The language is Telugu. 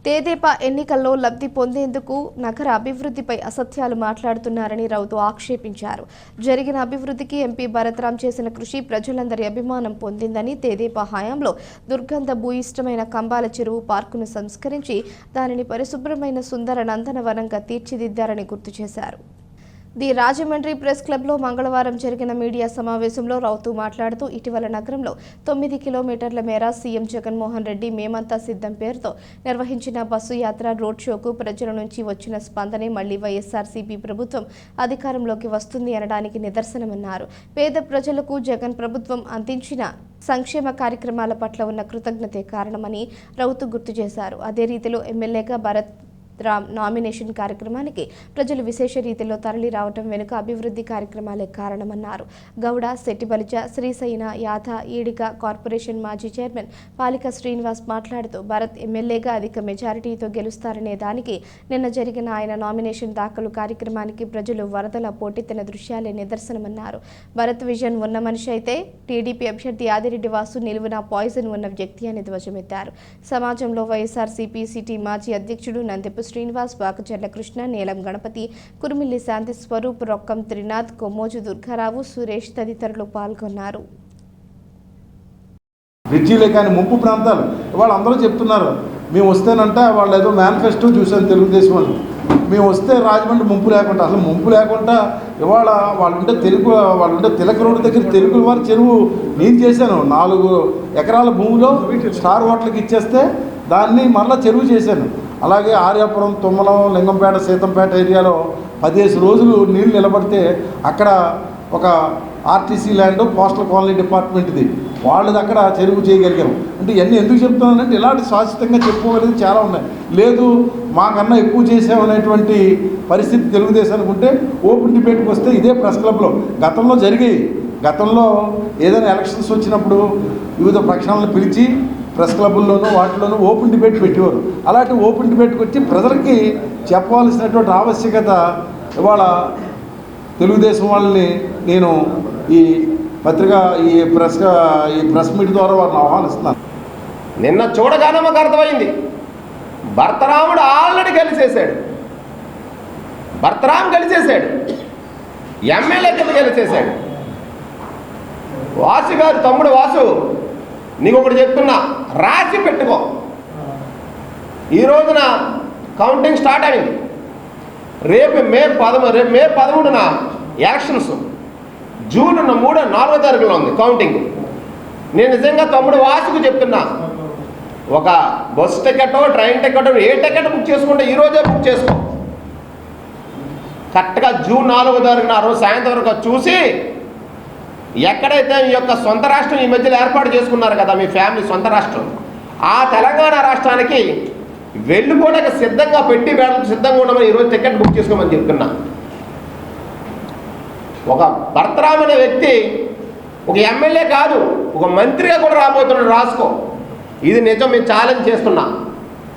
తెదేపా ఎన్నికల్లో లబ్ధి పొందేందుకు నగర అభివృద్ధిపై అసత్యాలు మాట్లాడుతున్నారని రౌతు ఆక్షేపించారు. జరిగిన అభివృద్ధికి ఎంపీ భరత్రాం చేసిన కృషి ప్రజలందరి అభిమానం పొందిందని, తెదేపా హయాంలో దుర్గంధ భూయిష్టమైన కంబాల చెరువు పార్కును సంస్కరించి దానిని పరిశుభ్రమైన సుందర నందనవనంగా తీర్చిదిద్దారని గుర్తు చేశారు. ది రాజమండ్రి ప్రెస్ క్లబ్లో మంగళవారం జరిగిన మీడియా సమావేశంలో రౌతు మాట్లాడుతూ, ఇటీవల నగరంలో 9 కిలోమీటర్ల మేర సీఎం జగన్మోహన్ రెడ్డి మేమంతా సిద్ధం పేరుతో నిర్వహించిన బస్సు యాత్ర రోడ్ షోకు ప్రజల నుంచి వచ్చిన స్పందనే మళ్లీ వైఎస్ఆర్సీపీ ప్రభుత్వం అధికారంలోకి వస్తుంది అనడానికి నిదర్శనమన్నారు. పేద ప్రజలకు జగన్ ప్రభుత్వం అందించిన సంక్షేమ కార్యక్రమాల పట్ల ఉన్న కృతజ్ఞతే కారణమని రౌతు గుర్తు చేశారు. అదే రీతిలో ఎమ్మెల్యేగా భరత్ రామ్ నామినేషన్ కార్యక్రమానికి ప్రజలు విశేష రీతిలో తరలి రావడం వెనుక అభివృద్ధి కార్యక్రమాలే కారణమన్నారు. గౌడ, శెట్టిబలిజ, శ్రీశైన, యాథ, ఈడిక కార్పొరేషన్ మాజీ చైర్మన్ పాలిక శ్రీనివాస్ మాట్లాడుతూ, భరత్ ఎమ్మెల్యేగా అధిక మెజారిటీతో గెలుస్తారనే దానికి నిన్న జరిగిన ఆయన నామినేషన్ దాఖలు కార్యక్రమానికి ప్రజలు వరదల పోటెత్తిన దృశ్యాలే నిదర్శనమన్నారు. భరత్ విజన్ ఉన్న మనిషి అయితే టీడీపీ అభ్యర్థి ఆదిరెడ్డి వాసు నిలువున పాయిజన్ ఉన్న వ్యక్తి అని ధ్వజమెత్తారు. సమాజంలో వైఎస్ఆర్సీపీ సిటీ మాజీ అధ్యక్షుడు నందిపు శ్రీనివాస్, బాకచర్ల కృష్ణ, నీలం గణపతి, కురుమిల్లి శాంతి స్వరూప్, రొక్కం త్రినాథ్, కొమ్మోజు దుర్గారావు, సురేష్ తదితరులు పాల్గొన్నారు. బ్రిడ్జిలే కానీ ముంపు ప్రాంతాలు ఇవాళ అందరూ చెప్తున్నారు, మేము వస్తేనంట వాళ్ళు ఏదో మేనిఫెస్టో చూసాను తెలుగుదేశం వాళ్ళు, మేము వస్తే రాజమండ్రి ముంపు లేకుండా, అసలు ముంపు లేకుండా ఇవాళ వాళ్ళుంటే తిలక రోడ్డు దగ్గర తెలుగు వారి చెరువు నేను చేశాను. 4 ఎకరాల భూమిలో స్టార్ హోటల్కి ఇచ్చేస్తే దాన్ని మరలా చెరువు చేశాను. అలాగే ఆర్యాపురం, తుమ్మలం, లింగంపేట, సీతంపేట ఏరియాలో 15 రోజులు నీళ్లు నిలబడితే అక్కడ ఒక ఆర్టీసీ ల్యాండ్ పోస్టల్ కాలనీ డిపార్ట్మెంట్ది వాళ్ళది అక్కడ చెరువు చేయగలిగాం. అంటే ఇవన్నీ ఎందుకు చెప్తున్నానంటే ఇలాంటి శాశ్వతంగా చెప్పుకోగలిగి చాలా ఉన్నాయి. లేదు మాకన్నా ఎక్కువ చేసామనేటువంటి పరిస్థితి తెలుగుదేశానికి ఉంటే ఓపెన్ డిబేట్కి వస్తే ఇదే ప్రెస్ క్లబ్లో గతంలో జరిగాయి. గతంలో ఏదైనా ఎలక్షన్స్ వచ్చినప్పుడు వివిధ పక్షాలను పిలిచి ప్రెస్ క్లబ్బుల్లోనూ వాటిలోనూ ఓపెన్ డిబేట్ పెట్టేవారు. అలాంటి ఓపెన్ డిబేట్కి వచ్చి ప్రజలకి చెప్పవలసినటువంటి ఆవశ్యకత ఇవాళ తెలుగుదేశం వాళ్ళని నేను ఈ పత్రిక ఈ ప్రెస్ మీట్ ద్వారా వారిని ఆహ్వానిస్తున్నాను. నిన్న చూడగానే మాకు అర్థమైంది, భరతరాముడు ఆల్రెడీ గెలిచేశాడు. భరతరాం గెలిచేశాడు, ఎమ్మెల్యే కింద గెలిచేశాడు. వాసు గారు, తమ్ముడు వాసు, నీకు ఒకటి చెప్తున్నా, రాసి పెట్టుకో. ఈ రోజున కౌంటింగ్ స్టార్ట్ అయింది. రేపు మే 13న ఎలక్షన్స్, జూన్ 3, 4 తారీఖులో ఉంది కౌంటింగ్. నేను నిజంగా తమ్ముడు వాసుకు చెప్తున్నా, ఒక బస్ టికెటో ట్రైన్ టికెటో ఏ టికెట్ బుక్ చేసుకుంటే ఈరోజే బుక్ చేసుకో. కరెక్ట్గా జూన్ 4 తారీఖున ఆ రోజు సాయంత్రం వరకు చూసి, ఎక్కడైతే మీ యొక్క సొంత రాష్ట్రం ఈ మధ్యలో ఏర్పాటు చేసుకున్నారు కదా మీ ఫ్యామిలీ సొంత రాష్ట్రం, ఆ తెలంగాణ రాష్ట్రానికి వెళ్ళిపోవడానికి సిద్ధంగా పెట్టి వేళకు సిద్ధంగా ఉండమని ఈరోజు టికెట్ బుక్ చేసుకోమని చెప్తున్నా. ఒక భరతరామ్ అనే వ్యక్తి ఒక ఎమ్మెల్యే కాదు, ఒక మంత్రిగా కూడా రాబోతున్నాడు, రాసుకో. ఇది నిజం, మేము ఛాలెంజ్ చేస్తున్నా.